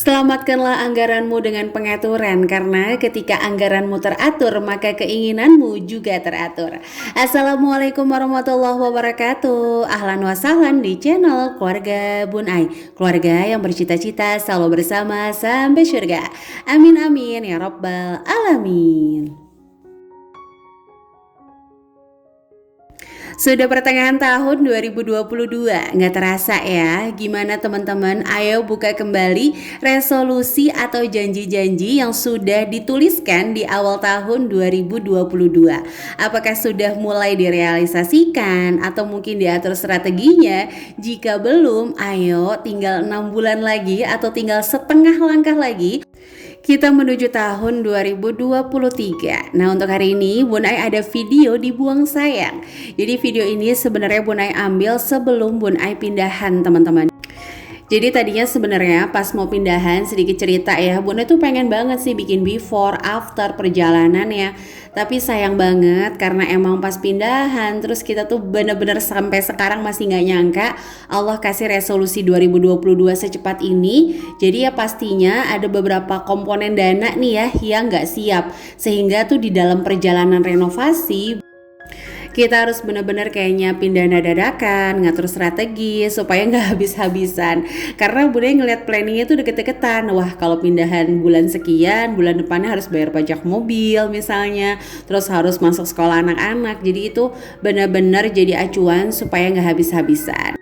Selamatkanlah anggaranmu dengan pengaturan, karena ketika anggaranmu teratur, maka keinginanmu juga teratur. Assalamualaikum warahmatullahi wabarakatuh. Ahlan wa sahlan di channel Keluarga Bun Ai, keluarga yang bercita-cita selalu bersama sampai surga. Amin amin ya rabbal alamin. Sudah pertengahan tahun 2022, nggak terasa ya. Gimana teman-teman, ayo buka kembali resolusi atau janji-janji yang sudah dituliskan di awal tahun 2022. Apakah sudah mulai direalisasikan atau mungkin diatur strateginya? Jika belum, ayo tinggal 6 bulan lagi atau tinggal setengah langkah lagi kita menuju tahun 2023. Nah, untuk hari ini Bun Ai ada video dibuang sayang. Jadi video ini sebenarnya Bun Ai ambil sebelum Bun Ai pindahan, teman-teman. Jadi tadinya sebenarnya pas mau pindahan, sedikit cerita ya, Bun Ai tuh pengen banget sih bikin before after perjalanan ya. Tapi sayang banget karena emang pas pindahan terus kita tuh bener-bener sampai sekarang masih gak nyangka Allah kasih resolusi 2022 secepat ini. Jadi ya pastinya ada beberapa komponen dana nih ya yang gak siap, sehingga tuh di dalam perjalanan renovasi kita harus benar-benar kayaknya pindah dadakan, ngatur strategi supaya nggak habis-habisan. Karena Bun Ai ngeliat planningnya tuh deket-deketan. Wah, kalau pindahan bulan sekian, bulan depannya harus bayar pajak mobil misalnya, terus harus masuk sekolah anak-anak. Jadi itu benar-benar jadi acuan supaya nggak habis-habisan.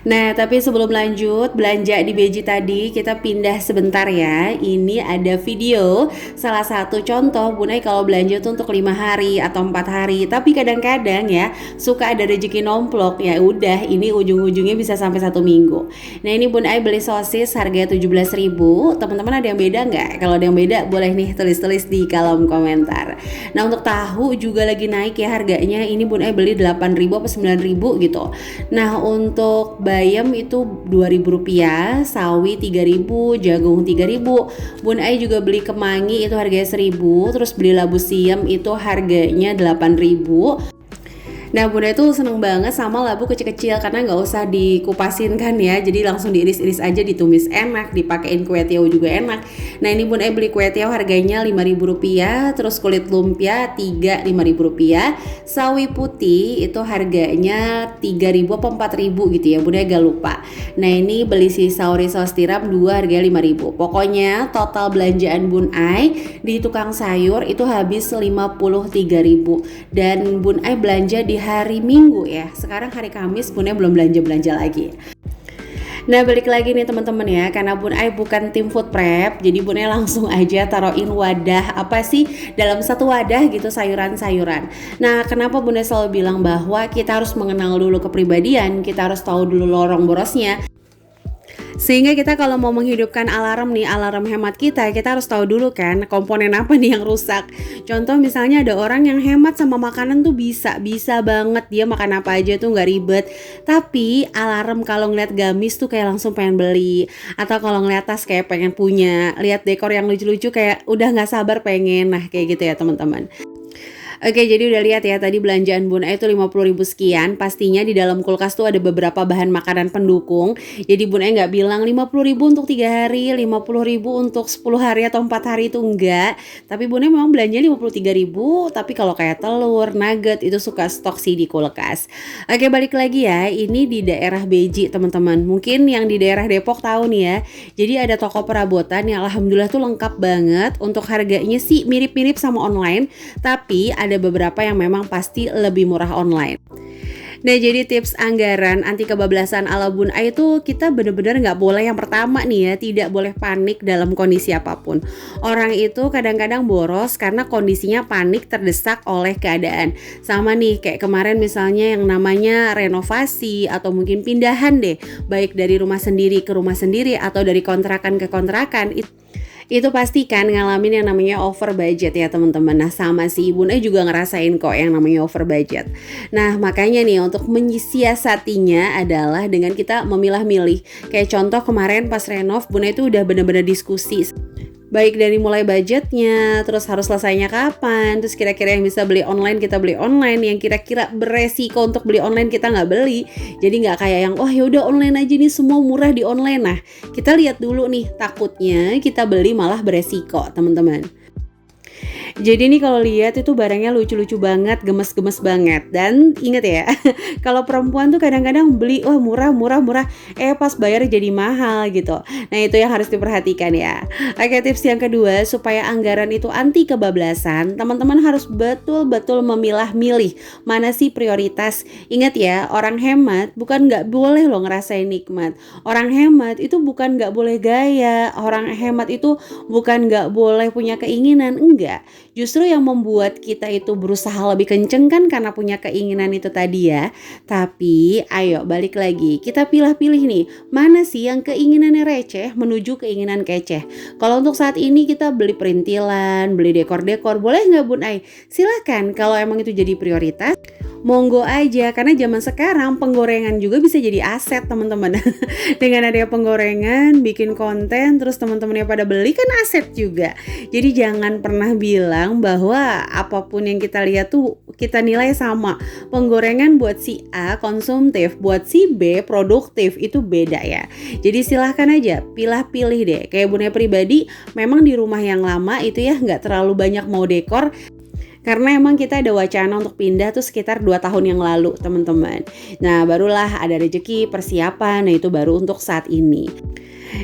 Nah, tapi sebelum lanjut belanja di Beji tadi, kita pindah sebentar ya. Ini ada video salah satu contoh Bun Ai kalau belanja tuh untuk 5 hari atau 4 hari. Tapi kadang-kadang ya suka ada rezeki nomplok. Ya udah, ini ujung-ujungnya bisa sampai 1 minggu. Nah, ini Bun Ai beli sosis harga 17.000. Teman-teman ada yang beda nggak? Kalau ada yang beda boleh nih tulis-tulis di kolom komentar. Nah, untuk tahu juga lagi naik ya harganya. Ini Bun Ai beli 8.000 apa 9.000 gitu. Nah, untuk bayam itu Rp2.000, sawi 3.000, jagung 3.000. Bun Ai juga beli kemangi itu harganya 1.000, terus beli labu siam itu harganya 8.000. Nah, Bun Ai tuh seneng banget sama labu kecil-kecil karena nggak usah dikupasin kan ya, jadi langsung diiris-iris aja, ditumis enak, dipakein kue tiaw juga enak. Nah, ini Bun Ai beli kue tiaw harganya Rp5.000, terus kulit lumpia 3 Rp5.000, sawi putih itu harganya 3.000 apa 4.000 gitu ya, Bun Ai agak lupa. Nah, ini beli si sauri saus tiram 2 harganya 5.000. Pokoknya total belanjaan Bun Ai di tukang sayur itu habis 53.000, dan Bun Ai belanja di hari Minggu ya. Sekarang hari Kamis Bun Ai belum belanja lagi. Nah, balik lagi nih teman-teman ya, karena Bun Ai bukan tim food prep, jadi Bun Ai langsung aja taruhin wadah, apa sih, dalam satu wadah gitu sayuran-sayuran. Nah, kenapa Bun Ai selalu bilang bahwa kita harus mengenal dulu kepribadian, kita harus tahu dulu lorong borosnya, sehingga kita kalau mau menghidupkan alarm nih, alarm hemat kita harus tahu dulu kan komponen apa nih yang rusak. Contoh misalnya ada orang yang hemat sama makanan tuh bisa banget, dia makan apa aja tuh nggak ribet. Tapi alarm kalau ngeliat gamis tuh kayak langsung pengen beli, atau kalau ngeliat tas kayak pengen punya, lihat dekor yang lucu-lucu kayak udah nggak sabar pengen. Nah, kayak gitu ya teman-teman. Oke, jadi udah lihat ya tadi belanjaan Bun Ai itu 50.000 sekian. Pastinya di dalam kulkas tuh ada beberapa bahan makanan pendukung. Jadi Bun Ai nggak bilang 50.000 untuk 3 hari, 50.000 untuk 10 hari atau 4 hari, itu enggak. Tapi Bun Ai memang belanja 53.000. Tapi kalau kayak telur, nugget itu suka stok sih di kulkas. Oke, balik lagi ya. Ini di daerah Beji teman-teman. Mungkin yang di daerah Depok tahu nih ya. Jadi ada toko perabotan yang alhamdulillah tuh lengkap banget. Untuk harganya sih mirip-mirip sama online, tapi ada beberapa yang memang pasti lebih murah online. Nah, jadi tips anggaran anti kebablasan ala Bun Ai itu kita bener-bener nggak boleh, yang pertama nih ya, tidak boleh panik dalam kondisi apapun. Orang itu kadang-kadang boros karena kondisinya panik, terdesak oleh keadaan. Sama nih kayak kemarin misalnya yang namanya renovasi atau mungkin pindahan deh, baik dari rumah sendiri ke rumah sendiri atau dari kontrakan ke kontrakan, itu pasti kan ngalamin yang namanya over budget ya teman-teman. Nah, sama si Bun Ai juga ngerasain kok yang namanya over budget. Nah, makanya nih untuk menyiasatinya adalah dengan kita memilah-milih. Kayak contoh kemarin pas renov, Bun Ai itu udah bener-bener diskusi Baik dari mulai budgetnya, terus harus selesainya kapan, terus kira-kira yang bisa beli online kita beli online, yang kira-kira beresiko untuk beli online kita nggak beli. Jadi nggak kayak yang wah yaudah online aja nih, semua murah di online. Nah, kita lihat dulu nih, takutnya kita beli malah beresiko teman-teman. Jadi nih kalau lihat itu barangnya lucu-lucu banget, gemes-gemes banget. Dan inget ya, kalau perempuan tuh kadang-kadang beli wah murah murah murah, pas bayar jadi mahal gitu. Nah, itu yang harus diperhatikan ya. Oke, tips yang kedua supaya anggaran itu anti kebablasan, teman-teman harus betul-betul memilah-milih mana sih prioritas. Ingat ya, orang hemat bukan nggak boleh loh ngerasain nikmat. Orang hemat itu bukan nggak boleh gaya. Orang hemat itu bukan nggak boleh punya keinginan, enggak. Justru yang membuat kita itu berusaha lebih kenceng kan karena punya keinginan itu tadi ya. Tapi ayo balik lagi, kita pilih-pilih nih, mana sih yang keinginannya receh menuju keinginan keceh. Kalau untuk saat ini kita beli perintilan, beli dekor-dekor, boleh nggak Bun Ai? Silahkan, kalau emang itu jadi prioritas, monggo aja, karena zaman sekarang penggorengan juga bisa jadi aset teman-teman. Dengan adanya penggorengan, bikin konten, terus teman-temannya pada beli kan aset juga. Jadi jangan pernah bilang bahwa apapun yang kita lihat tuh kita nilai sama. Penggorengan buat si A konsumtif, buat si B produktif, itu beda ya. Jadi silahkan aja pilih-pilih deh. Kayak Bunda pribadi, memang di rumah yang lama itu ya nggak terlalu banyak mau dekor. Karena emang kita ada wacana untuk pindah tuh sekitar 2 tahun yang lalu teman-teman. Nah barulah ada rezeki persiapan, nah itu baru untuk saat ini.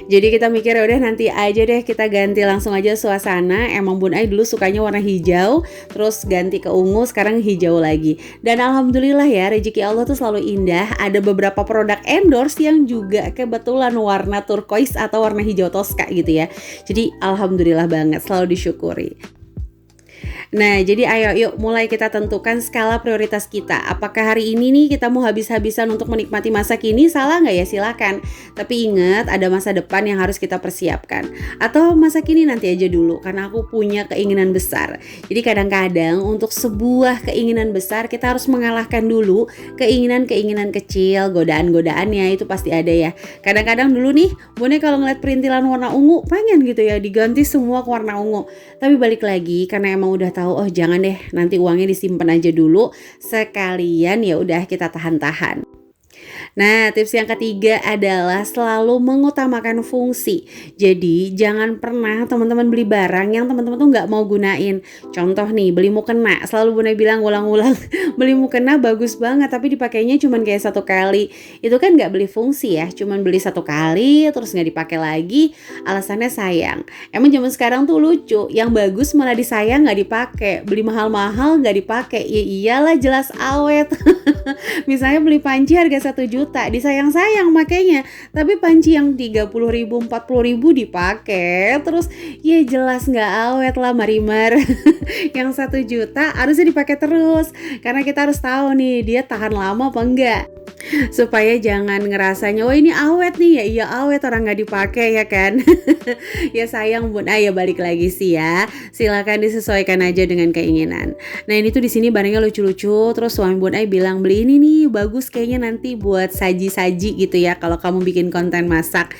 Jadi kita mikir ya udah nanti aja deh kita ganti langsung aja suasana. Emang Bun Ai dulu sukanya warna hijau, terus ganti ke ungu, sekarang hijau lagi. Dan alhamdulillah ya rezeki Allah tuh selalu indah. Ada beberapa produk endorse yang juga kebetulan warna turquoise atau warna hijau toska gitu ya. Jadi alhamdulillah banget, selalu disyukuri. Nah, jadi ayo yuk mulai kita tentukan skala prioritas kita. Apakah hari ini nih kita mau habis-habisan untuk menikmati masa kini? Salah nggak ya? Silakan. Tapi ingat ada masa depan yang harus kita persiapkan. Atau masa kini nanti aja dulu karena aku punya keinginan besar. Jadi kadang-kadang untuk sebuah keinginan besar kita harus mengalahkan dulu keinginan-keinginan kecil, godaan-godaannya itu pasti ada ya. Kadang-kadang dulu nih, Bune kalau ngeliat perintilan warna ungu pengen gitu ya diganti semua ke warna ungu. Tapi balik lagi karena emang udah tahu oh jangan deh nanti uangnya disimpan aja dulu sekalian ya udah kita tahan-tahan. Nah, tips yang ketiga adalah selalu mengutamakan fungsi. Jadi, jangan pernah teman-teman beli barang yang teman-teman tuh nggak mau gunain. Contoh nih, beli mukena. Selalu Bunda bilang ulang-ulang, beli mukena bagus banget, tapi dipakainya cuma kayak 1 kali. Itu kan nggak beli fungsi ya, cuma beli 1 kali, terus nggak dipakai lagi. Alasannya sayang. Emang zaman sekarang tuh lucu, yang bagus malah disayang nggak dipakai. Beli mahal-mahal nggak dipakai. Ya iyalah jelas awet. Misalnya beli panci harga 1 juta, disayang-sayang makanya. Tapi panci yang 30.000, 40.000 dipakai, terus ya jelas nggak awet lah Marimar. Yang 1 juta harusnya dipakai terus, karena kita harus tahu nih dia tahan lama apa enggak. Supaya jangan ngerasanya oh ini awet nih, ya iya awet orang nggak dipakai ya kan. Ya sayang Bun Ai, ya balik lagi sih ya, silakan disesuaikan aja dengan keinginan. Nah ini tuh di sini barangnya lucu-lucu, terus suami Bun Ai bilang beli ini nih bagus kayaknya nanti buat saji-saji gitu ya kalau kamu bikin konten masak.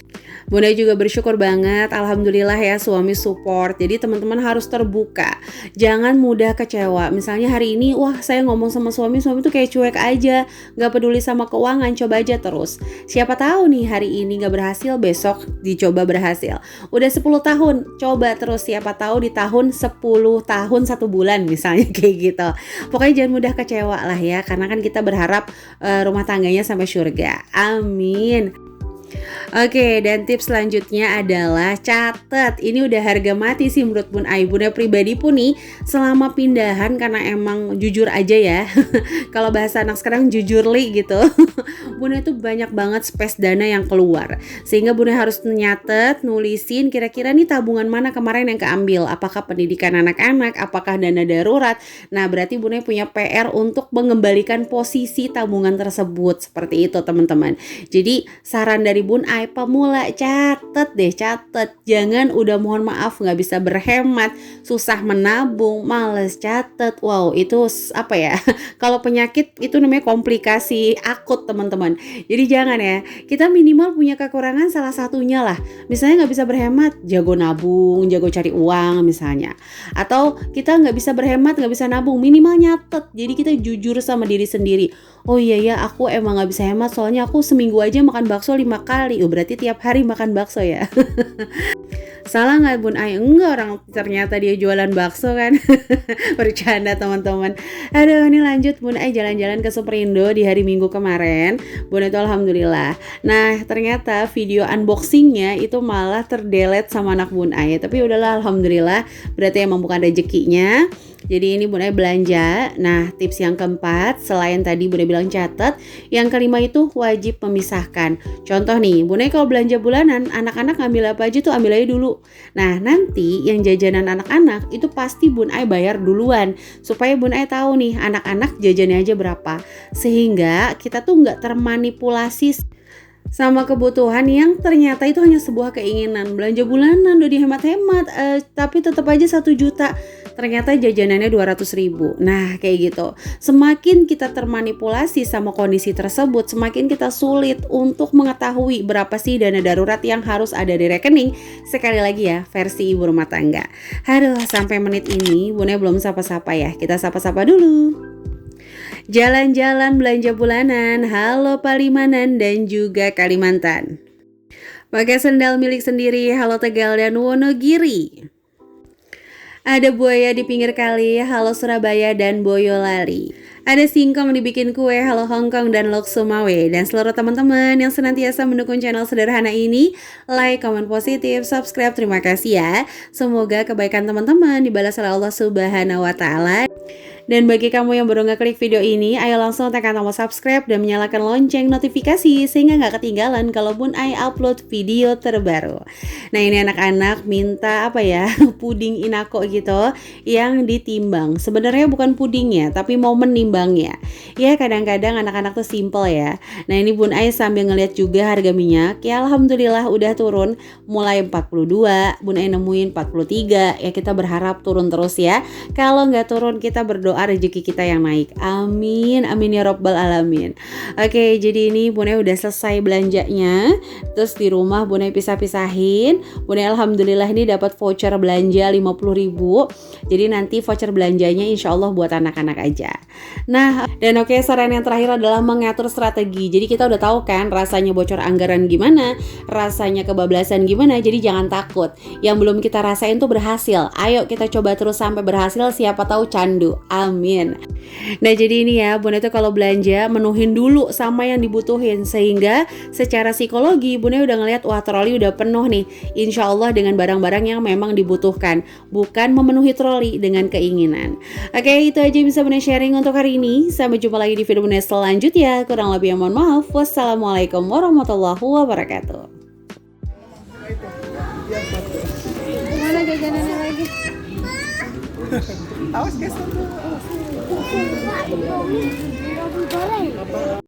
Bunda juga bersyukur banget, alhamdulillah ya suami support. Jadi teman-teman harus terbuka, jangan mudah kecewa. Misalnya hari ini, wah saya ngomong sama suami tuh kayak cuek aja, gak peduli sama keuangan, coba aja terus. Siapa tahu nih hari ini gak berhasil, besok dicoba berhasil. Udah 10 tahun, coba terus. Siapa tahu di tahun 10 tahun 1 bulan misalnya kayak gitu. Pokoknya jangan mudah kecewa lah ya, karena kan kita berharap rumah tangganya sampai surga. Amin. Oke, dan tips selanjutnya adalah catat. Ini udah harga mati sih menurut Bun Ai. Bunda pribadi pun nih selama pindahan, karena emang jujur aja ya. Kalau bahasa anak sekarang jujur li gitu. Bunda itu banyak banget space dana yang keluar. Sehingga Bunda harus nyatet, nulisin kira-kira nih tabungan mana kemarin yang keambil. Apakah pendidikan anak-anak, apakah dana darurat. Nah, berarti Bunda punya PR untuk mengembalikan posisi tabungan tersebut. Seperti itu teman-teman. Jadi saran dari Bun Ai pemula, catet deh, catet. Jangan udah mohon maaf nggak bisa berhemat, susah menabung, males catet. Wow, itu apa ya? Kalau penyakit itu namanya komplikasi akut teman-teman. Jadi jangan ya. Kita minimal punya kekurangan salah satunya lah. Misalnya nggak bisa berhemat, jago nabung, jago cari uang misalnya. Atau kita nggak bisa berhemat, nggak bisa nabung, minimal nyatet. Jadi kita jujur sama diri sendiri. Oh iya ya, aku emang gak bisa hemat soalnya aku seminggu aja makan bakso 5 kali. Oh berarti tiap hari makan bakso ya. Salah nggak Bun Ai? Enggak, orang ternyata dia jualan bakso kan. Bercanda teman-teman. Aduh, ini lanjut Bun Ai jalan-jalan ke Superindo di hari Minggu kemarin. Bun itu alhamdulillah. Nah ternyata video unboxingnya itu malah terdelete sama anak Bun Ai. Tapi udahlah alhamdulillah, berarti emang bukan rezekinya. Jadi ini Bun Ai belanja. Nah tips yang keempat, selain tadi Bun Ai bilang catat, yang kelima itu wajib memisahkan. Contoh nih, Bun Ai kalau belanja bulanan, anak-anak ngambil apa aja tuh ambil aja dulu. Nah nanti yang jajanan anak-anak itu pasti Bun Ai bayar duluan, supaya Bun Ai tahu nih anak-anak jajannya aja berapa. Sehingga kita tuh nggak termanipulasi sama kebutuhan yang ternyata itu hanya sebuah keinginan. Belanja bulanan udah dihemat-hemat, tapi tetap aja 1 juta, ternyata jajanannya 200.000. Nah kayak gitu, semakin kita termanipulasi sama kondisi tersebut, semakin kita sulit untuk mengetahui berapa sih dana darurat yang harus ada di rekening. Sekali lagi ya, versi ibu rumah tangga. Aduh, sampai menit ini Bunda belum sapa-sapa ya. Kita sapa-sapa dulu. Jalan-jalan belanja bulanan, halo Palimanan dan juga Kalimantan. Pakai sendal milik sendiri, halo Tegal dan Wonogiri. Ada buaya di pinggir kali, halo Surabaya dan Boyolali. Ada singkong dibikin kue, halo Hongkong dan Lok Sumawe. Dan seluruh teman-teman yang senantiasa mendukung channel sederhana ini, like, komen positif, subscribe, terima kasih ya. Semoga kebaikan teman-teman dibalas oleh Allah Subhanahu wa Ta'ala. Dan bagi kamu yang baru ngeklik video ini, ayo langsung tekan tombol subscribe dan nyalakan lonceng notifikasi sehingga nggak ketinggalan kalau Bun Ai upload video terbaru. Nah ini anak-anak minta apa ya, puding inako gitu yang ditimbang. Sebenarnya bukan pudingnya, tapi momen nimbangnya. Ya kadang-kadang anak-anak tuh simple ya. Nah ini Bun Ai sambil ngeliat juga harga minyak. Ya alhamdulillah udah turun mulai 42, Bun Ai nemuin 43. Ya kita berharap turun terus ya. Kalau nggak turun kita berdoa rezeki kita yang naik. Amin, amin ya robbal alamin. Oke, jadi ini Bun Ai udah selesai belanjanya. Terus di rumah Bun Ai pisah-pisahin. Bun Ai alhamdulillah ini dapat voucher belanja 50.000. Jadi nanti voucher belanjanya insya Allah buat anak-anak aja. Nah, dan oke, saran yang terakhir adalah mengatur strategi. Jadi kita udah tahu kan rasanya bocor anggaran gimana, rasanya kebablasan gimana. Jadi jangan takut. Yang belum kita rasain tuh berhasil. Ayo kita coba terus sampai berhasil, siapa tahu candu. Amin. Nah jadi ini ya, Bun Ai tuh kalau belanja menuhin dulu sama yang dibutuhin, sehingga secara psikologi Bun Ai udah ngeliat wah troli udah penuh nih, insya Allah dengan barang-barang yang memang dibutuhkan, bukan memenuhi troli dengan keinginan. Oke, itu aja yang bisa Bun Ai sharing untuk hari ini. Sampai jumpa lagi di video Bun Ai selanjutnya. Kurang lebih mohon maaf. Wassalamualaikum warahmatullahi wabarakatuh. Mana jajanannya lagi? Awas guys.